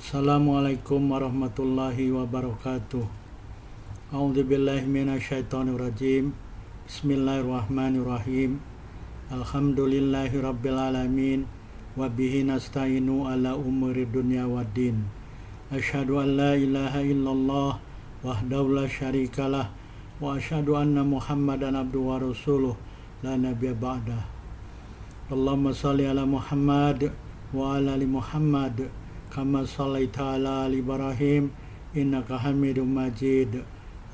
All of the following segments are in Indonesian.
Assalamualaikum warahmatullahi wabarakatuh. A'udzubillahi minasyaitonirrajim. Bismillahirrahmanirrahim. Alhamdulillahi rabbil alamin. Wa bihi nasta'inu ala umuri dunya waddin. Asyhadu an la ilaha illallah wahdahu la syarikalah wa asyhadu anna Muhammadan abduhu wa rasuluh la nabiyya ba'dah. Allahumma shalli ala Muhammad wa ala ali Muhammad kama shallaita ala ali Ibrahim innaka Hamidum Majid.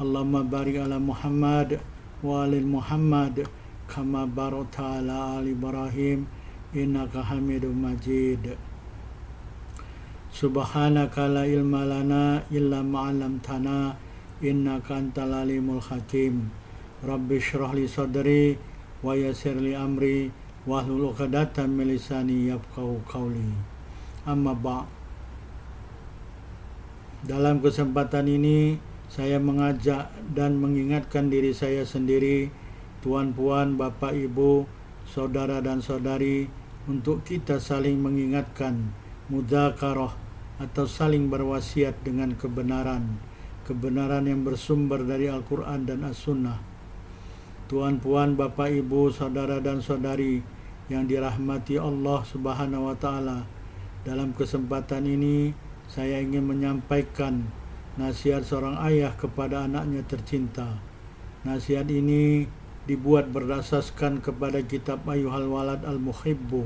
Allahumma barik ala Muhammad wa ali Muhammad kama barakta ala ali Ibrahim innaka Hamidum Majid. Subhanaka la ilma lana illa ma 'allamtana innaka antal alimul hakim. Rabbi shrah li sadri wa yassir li amri wahlul 'uqdatam min lisani yafqahu qawli. Amma ba'. Dalam kesempatan ini saya mengajak dan mengingatkan diri saya sendiri, tuan-puan, bapak, ibu, saudara dan saudari, untuk kita saling mengingatkan mudzakarah atau saling berwasiat dengan kebenaran yang bersumber dari Al-Quran dan As-Sunnah. Tuan-puan, bapak, ibu, saudara dan saudari yang dirahmati Allah Subhanahu wa Ta'ala, dalam kesempatan ini saya ingin menyampaikan nasihat seorang ayah kepada anaknya tercinta. Nasihat ini dibuat berdasarkan kepada kitab Ayyuhal Walad Al-Muhibbu,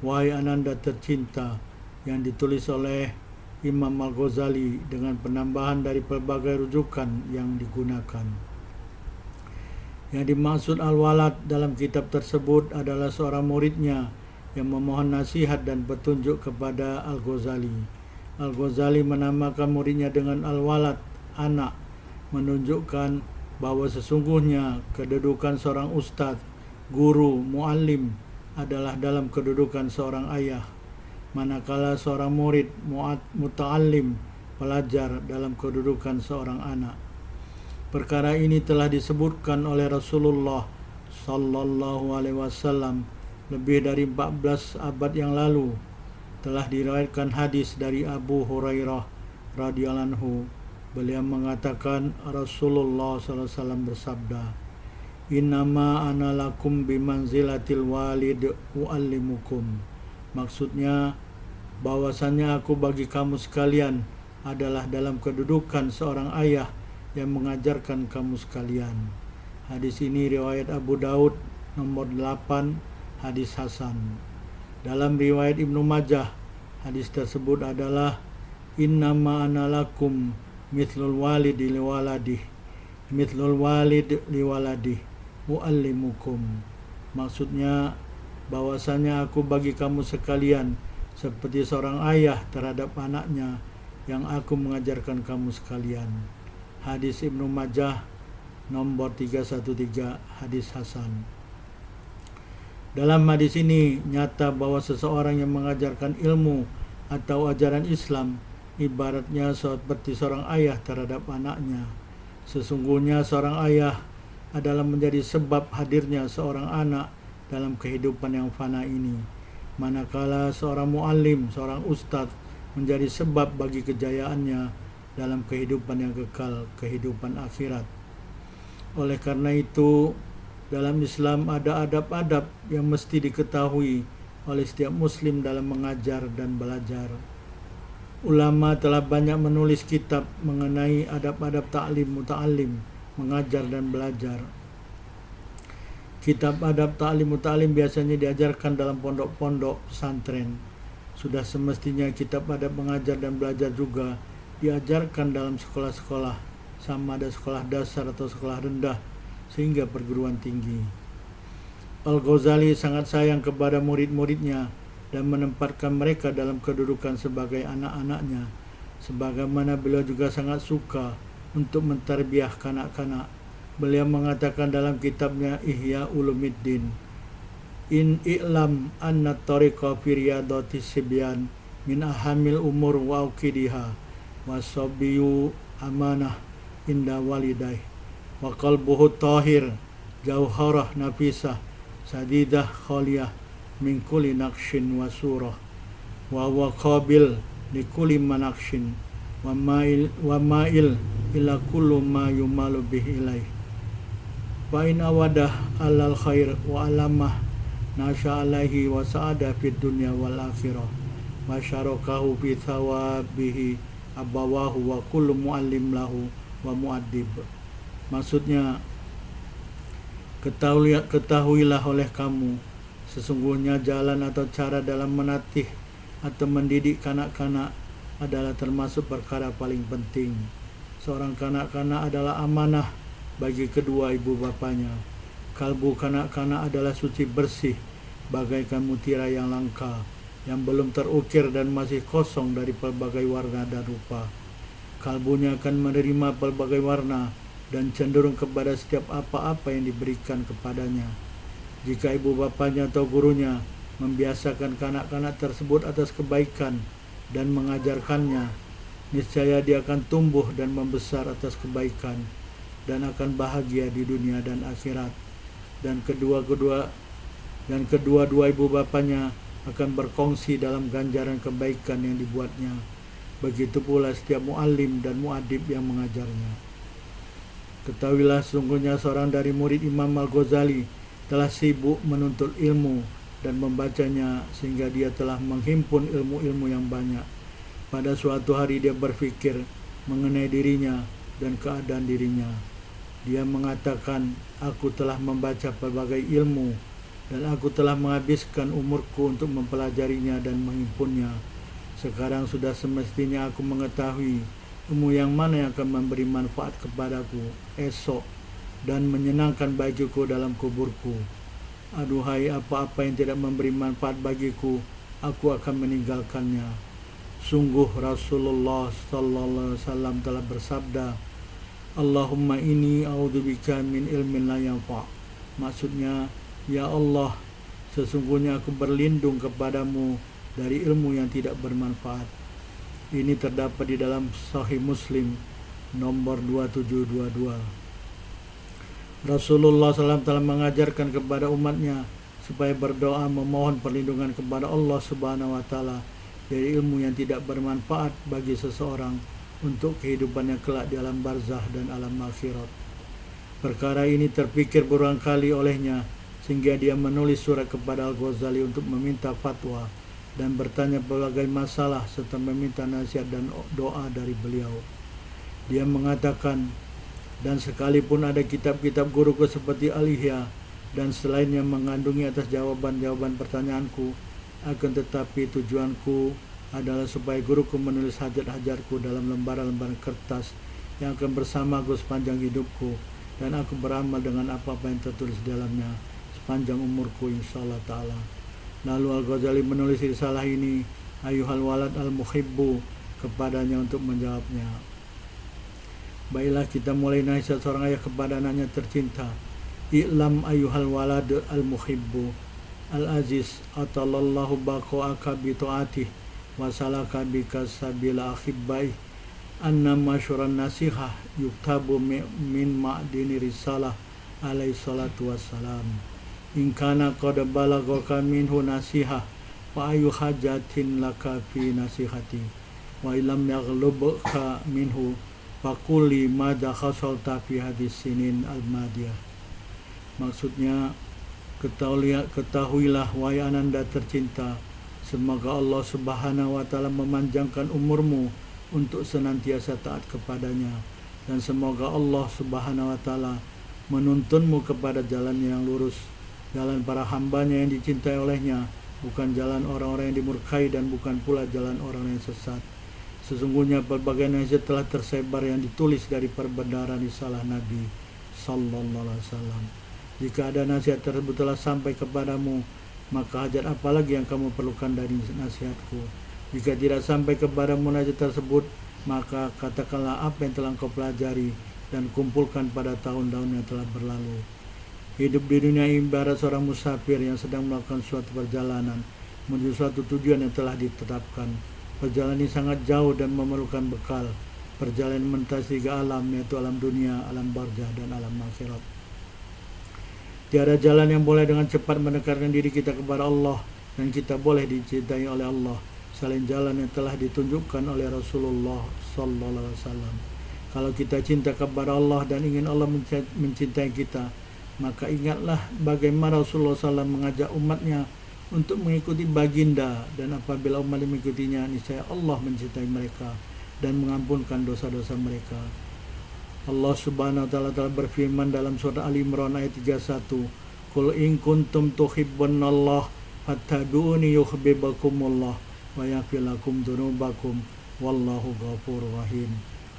Wahai Ananda Tercinta, yang ditulis oleh Imam Al-Ghazali dengan penambahan dari pelbagai rujukan yang digunakan. Yang dimaksud Al-Walad dalam kitab tersebut adalah seorang muridnya yang memohon nasihat dan petunjuk kepada Al-Ghazali. Al-Ghazali menamakan muridnya dengan Al-Walad, anak, menunjukkan bahwa sesungguhnya kedudukan seorang ustadz, guru, muallim adalah dalam kedudukan seorang ayah, manakala seorang murid, muta'allim, pelajar, dalam kedudukan seorang anak. Perkara ini telah disebutkan oleh Rasulullah sallallahu alaihi wasallam lebih dari 14 abad yang lalu. Telah diriwayatkan hadis dari Abu Hurairah radhiyallahu anhu. Beliau mengatakan Rasulullah sallallahu alaihi wasallam bersabda, "Innama ana lakum bimanzilatil walid uallimukum." Maksudnya bahwasannya aku bagi kamu sekalian adalah dalam kedudukan seorang ayah yang mengajarkan kamu sekalian. Hadis ini riwayat Abu Daud nomor 8, hadis hasan. Dalam riwayat Ibnu Majah, hadis tersebut adalah innama ana lakum mithlul walid liwaladih muallimukum. Maksudnya bahwasanya aku bagi kamu sekalian seperti seorang ayah terhadap anaknya yang aku mengajarkan kamu sekalian. Hadis Ibnu Majah nomor 313, hadis hasan. Dalam hadis ini nyata bahwa seseorang yang mengajarkan ilmu atau ajaran Islam ibaratnya seperti seorang ayah terhadap anaknya. Sesungguhnya seorang ayah adalah menjadi sebab hadirnya seorang anak dalam kehidupan yang fana ini, manakala seorang muallim, seorang ustadz menjadi sebab bagi kejayaannya dalam kehidupan yang kekal, kehidupan akhirat. Oleh karena itu, dalam Islam ada adab-adab yang mesti diketahui oleh setiap muslim dalam mengajar dan belajar. Ulama telah banyak menulis kitab mengenai adab-adab ta'lim muta'allim, mengajar dan belajar. Kitab adab ta'lim muta'allim biasanya diajarkan dalam pondok-pondok pesantren. Sudah semestinya kitab adab mengajar dan belajar juga diajarkan dalam sekolah-sekolah, sama ada sekolah dasar atau sekolah rendah sehingga perguruan tinggi. Al-Ghazali sangat sayang kepada murid-muridnya dan menempatkan mereka dalam kedudukan sebagai anak-anaknya, sebagaimana beliau juga sangat suka untuk mentarbiah kanak-kanak. Beliau mengatakan dalam kitabnya Ihya Ulumuddin, "In i'lam anna tariqa fi riyadati sibyan min ahamil umur wa uqidiha wa sabiyu amanah inda walidaih wa qalbuhu tahir jauharah nafisah sadidah khaliyah min kulli naqshin wa surah wa huwa qabil likulli manakshin wa ma'il ila kullu ma yumalu bihi ilaih. Wa in awadah alal khair wa alamah nasya alaihi wa sa'ada fid dunya wal akhirah wa syarakahu fi thawabihi abawahu wa kullu muallim lahu wa muaddib. Maksudnya, ketahuilah oleh kamu, sesungguhnya jalan atau cara dalam menatih atau mendidik kanak-kanak adalah termasuk perkara paling penting. Seorang kanak-kanak adalah amanah bagi kedua ibu bapanya. Kalbu kanak-kanak adalah suci bersih, bagaikan mutiara yang langka, yang belum terukir dan masih kosong dari pelbagai warna dan rupa. Kalbunya akan menerima pelbagai warna dan cenderung kepada setiap apa-apa yang diberikan kepadanya. Jika ibu bapanya atau gurunya membiasakan kanak-kanak tersebut atas kebaikan dan mengajarkannya, niscaya dia akan tumbuh dan membesar atas kebaikan dan akan bahagia di dunia dan akhirat. Dan kedua-dua ibu bapanya akan berkongsi dalam ganjaran kebaikan yang dibuatnya. Begitu pula setiap muallim dan muadib yang mengajarnya. Ketahuilah, sesungguhnya seorang dari murid Imam Al-Ghazali telah sibuk menuntut ilmu dan membacanya sehingga dia telah menghimpun ilmu-ilmu yang banyak. Pada suatu hari dia berfikir mengenai dirinya dan keadaan dirinya. Dia mengatakan, aku telah membaca pelbagai ilmu dan aku telah menghabiskan umurku untuk mempelajarinya dan menghimpunnya. Sekarang sudah semestinya aku mengetahui ilmu yang mana yang akan memberi manfaat kepadaku esok dan menyenangkan bagiku dalam kuburku. Aduhai, apa-apa yang tidak memberi manfaat bagiku, aku akan meninggalkannya. Sungguh Rasulullah sallallahu alaihi wasallam telah bersabda, Allahumma inni a'udzubika min ilmin la yanfa'. Maksudnya, ya Allah, sesungguhnya aku berlindung kepadamu dari ilmu yang tidak bermanfaat. Ini terdapat di dalam Sahih Muslim nomor 2722. Rasulullah SAW telah mengajarkan kepada umatnya supaya berdoa memohon perlindungan kepada Allah Subhanahu wa Ta'ala dari ilmu yang tidak bermanfaat bagi seseorang untuk kehidupannya kelak di alam barzah dan alam akhirat. Perkara ini terpikir berulang kali olehnya sehingga dia menulis surat kepada Al-Ghazali untuk meminta fatwa dan bertanya berbagai masalah serta meminta nasihat dan doa dari beliau. Dia mengatakan, dan sekalipun ada kitab-kitab guruku seperti Al-Ihya dan selainnya mengandungi atas jawaban-jawaban pertanyaanku, akan tetapi tujuanku adalah supaya guruku menulis hajat-hajatku dalam lembaran-lembaran kertas yang akan bersamaku sepanjang hidupku, dan aku beramal dengan apa-apa yang tertulis dalamnya sepanjang umurku insyaallah ta'ala. Lalu Al-Ghazali menulis risalah ini, Ayuhal walad al-muhibbu, kepadanya untuk menjawabnya. Baiklah, kita mulai nasihat seorang ayah kepada anaknya tercinta. I'lam ayuhal walad al-muhibbu al-aziz, atalallahu baqa'aka bi ta'atih wa salaka bika sabila akhibbai, anna masyuran nasihah yuktabu min ma'dini risalah alaihi salatu wassalam. In kana qad balagaka minhu nasihah fa ayu hajatin laka fi nasihati wa illam yaghlubka minhu faquli madza khasalta fi hadis sinin al-madiyah. Maksudnya, ketahuilah wahai ananda tercinta, semoga Allah Subhanahu wa Ta'ala memanjangkan umurmu untuk senantiasa taat kepadanya, dan semoga Allah Subhanahu wa Ta'ala menuntunmu kepada jalan yang lurus, jalan para hambanya yang dicintai olehnya, bukan jalan orang-orang yang dimurkai dan bukan pula jalan orang yang sesat. Sesungguhnya berbagai nasihat telah tersebar yang ditulis dari perbendaharaan risalah Nabi sallallahu alaihi wasallam. Jika ada nasihat tersebut telah sampai kepadamu, maka hajat apa lagi yang kamu perlukan dari nasihatku? Jika tidak sampai kepadamu nasihat tersebut, maka katakanlah apa yang telah kau pelajari dan kumpulkan pada tahun-tahun yang telah berlalu. Hidup di dunia ibarat seorang musafir yang sedang melakukan suatu perjalanan menuju suatu tujuan yang telah ditetapkan. Perjalanan ini sangat jauh dan memerlukan bekal. Perjalanan melintasi 3 alam, yaitu alam dunia, alam barzah, dan alam akhirat. Tiada jalan yang boleh dengan cepat mendekatkan diri kita kepada Allah, dan kita boleh dicintai oleh Allah selain jalan yang telah ditunjukkan oleh Rasulullah sallallahu alaihi wasallam. Kalau kita cinta kepada Allah dan ingin Allah mencintai kita, maka ingatlah bagaimana Rasulullah SAW mengajak umatnya untuk mengikuti baginda, dan apabila umat mengikutinya, niscaya Allah mencintai mereka dan mengampunkan dosa-dosa mereka. Allah Subhanahu wa taala telah berfirman dalam surah Ali Imran ayat 31, "Qul in kuntum tuhibbunallah fattabi'uni yuhibbukumullah wa yaghfir lakum dzunubakum wallahu ghafurur rahim."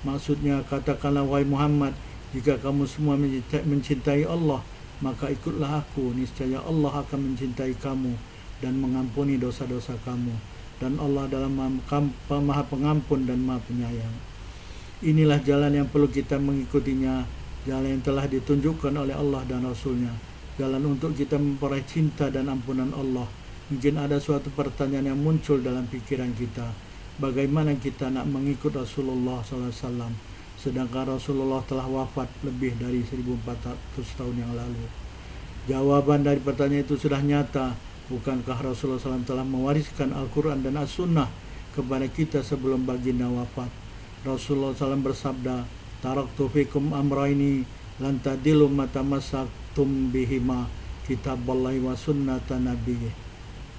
Maksudnya, katakanlah wahai Muhammad, jika kamu semua mencintai Allah, maka ikutlah aku, niscaya Allah akan mencintai kamu dan mengampuni dosa-dosa kamu, dan Allah adalah Maha Pengampun dan Maha Penyayang. Inilah jalan yang perlu kita mengikutinya, jalan yang telah ditunjukkan oleh Allah dan Rasulnya, jalan untuk kita memperoleh cinta dan ampunan Allah. Mungkin ada suatu pertanyaan yang muncul dalam pikiran kita, bagaimana kita nak mengikut Rasulullah SAW, sedangkan Rasulullah telah wafat lebih dari 1400 tahun yang lalu? Jawaban dari pertanyaan itu sudah nyata. Bukankah Rasulullah SAW telah mewariskan Al-Quran dan As-Sunnah kepada kita sebelum baginda wafat? Rasulullah SAW bersabda, "Taraktu fikum amraini lan tadilu matamasaktum bihima, kitaballahi wa sunnata nabiyyih."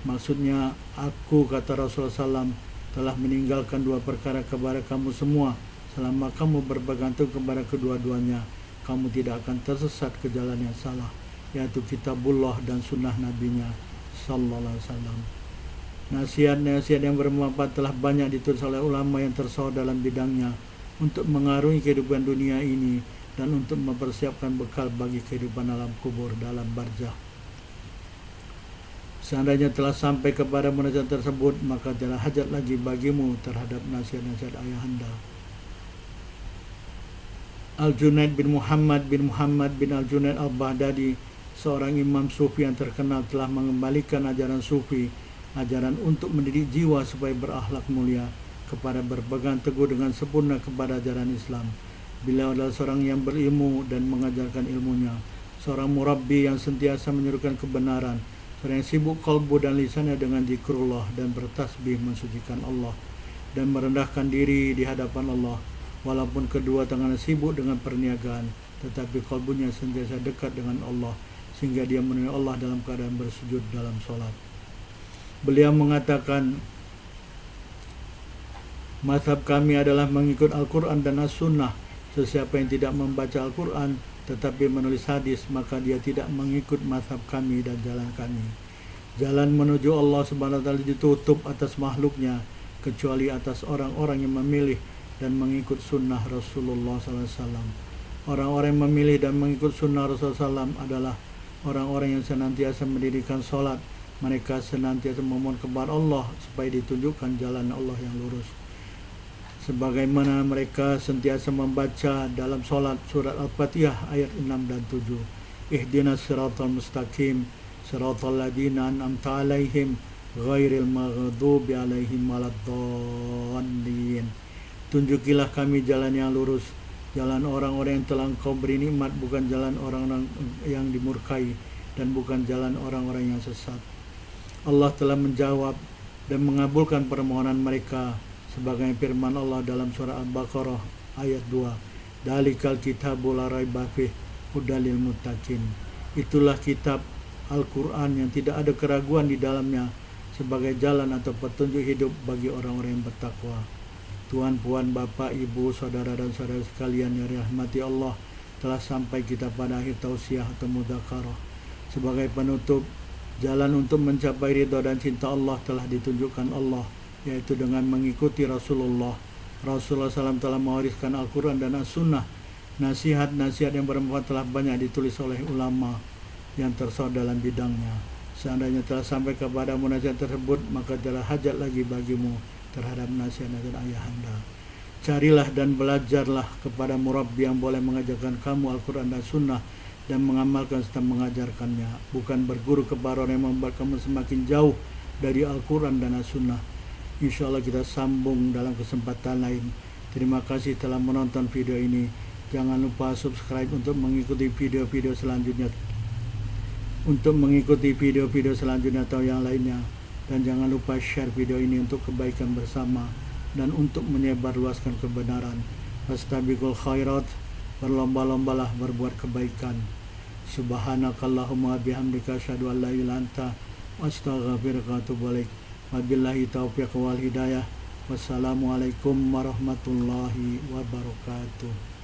Maksudnya, aku, kata Rasulullah SAW, telah meninggalkan dua perkara kepada kamu semua. Selama kamu bergantung kepada kedua-duanya, kamu tidak akan tersesat ke jalan yang salah, yaitu kitabullah dan sunnah nabinya sallallahu alaihi wasallam. Nasihat-nasihat yang bermanfaat telah banyak ditulis oleh ulama yang tersohor dalam bidangnya untuk mengarungi kehidupan dunia ini dan untuk mempersiapkan bekal bagi kehidupan alam kubur dalam barzah. Seandainya telah sampai kepada nasihat tersebut, maka tidak hajat lagi bagimu terhadap nasihat-nasihat ayahanda. Al-Junaid bin Muhammad bin Al-Junaid Al-Baghdadi, seorang imam sufi yang terkenal, telah mengembalikan ajaran sufi, ajaran untuk mendidik jiwa supaya berakhlak mulia, kepada berpegang teguh dengan sempurna kepada ajaran Islam. Beliau adalah seorang yang berilmu dan mengajarkan ilmunya, seorang murabbi yang sentiasa menyerukan kebenaran, seorang yang sibuk kalbu dan lisannya dengan zikrullah dan bertasbih mensucikan Allah dan merendahkan diri di hadapan Allah. Walaupun kedua tangannya sibuk dengan perniagaan, tetapi kalbunya sentiasa dekat dengan Allah, sehingga dia menemui Allah dalam keadaan bersujud dalam solat. Beliau mengatakan, "Mazhab kami adalah mengikut Al-Quran dan As-Sunnah. Sesiapa yang tidak membaca Al-Quran tetapi menulis hadis, maka dia tidak mengikut mazhab kami dan jalan kami. Jalan menuju Allah Subhanahu wa taala ditutup atas makhluknya, kecuali atas orang-orang yang memilih dan mengikut sunnah Rasulullah SAW. Orang-orang yang memilih dan mengikut sunnah Rasulullah SAW adalah orang-orang yang senantiasa mendirikan solat. Mereka senantiasa memohon kepada Allah supaya ditunjukkan jalan Allah yang lurus. Sebagaimana mereka sentiasa membaca dalam solat surat Al-Fatihah ayat 6 dan 7. Ihdinas siratal mustaqim, siratal ladina an'amta alaihim, ghairil maghdubi alaihim waladdallin. Tunjukilah kami jalan yang lurus, jalan orang-orang yang telah Engkau beri nikmat, bukan jalan orang-orang yang dimurkai, dan bukan jalan orang-orang yang sesat. Allah telah menjawab dan mengabulkan permohonan mereka, sebagai firman Allah dalam surah Al-Baqarah ayat 2. Dalikal kitabul la raiba fih hudalil muttaqin. Itulah kitab Al-Quran yang tidak ada keraguan di dalamnya, sebagai jalan atau petunjuk hidup bagi orang-orang yang bertakwa. Tuan, puan, bapak, ibu, saudara dan saudara sekalian yang dirahmati Allah, telah sampai kita pada akhir tausiah atau mudzakarah. Sebagai penutup, jalan untuk mencapai ridha dan cinta Allah telah ditunjukkan Allah, yaitu dengan mengikuti Rasulullah. Rasulullah SAW telah mewariskan Al-Quran dan As-Sunnah. Nasihat-nasihat yang bermanfaat telah banyak ditulis oleh ulama yang tersohor dalam bidangnya. Seandainya telah sampai kepada nasihat tersebut, maka telah hajat lagi bagimu terhadap nasihat-nasihat ayahanda. Carilah dan belajarlah kepada murabbi yang boleh mengajarkan kamu Al-Quran dan Sunnah dan mengamalkan serta mengajarkannya, bukan berguru kepada orang yang membuat kamu semakin jauh dari Al-Quran dan As-Sunnah. InsyaAllah kita sambung dalam kesempatan lain. Terima kasih telah menonton video ini. Jangan lupa subscribe untuk mengikuti video-video selanjutnya atau yang lainnya. Dan jangan lupa share video ini untuk kebaikan bersama dan untuk menyebarluaskan kebenaran. Fastabiqul khairat, berlomba-lombalah berbuat kebaikan. Subhanakallahumma bihamdika asyhadu an la ilaha illa anta astaghfiruka wa atubu ilaik. Wabillahi taufiq wal hidayah. Wassalamualaikum warahmatullahi wabarakatuh.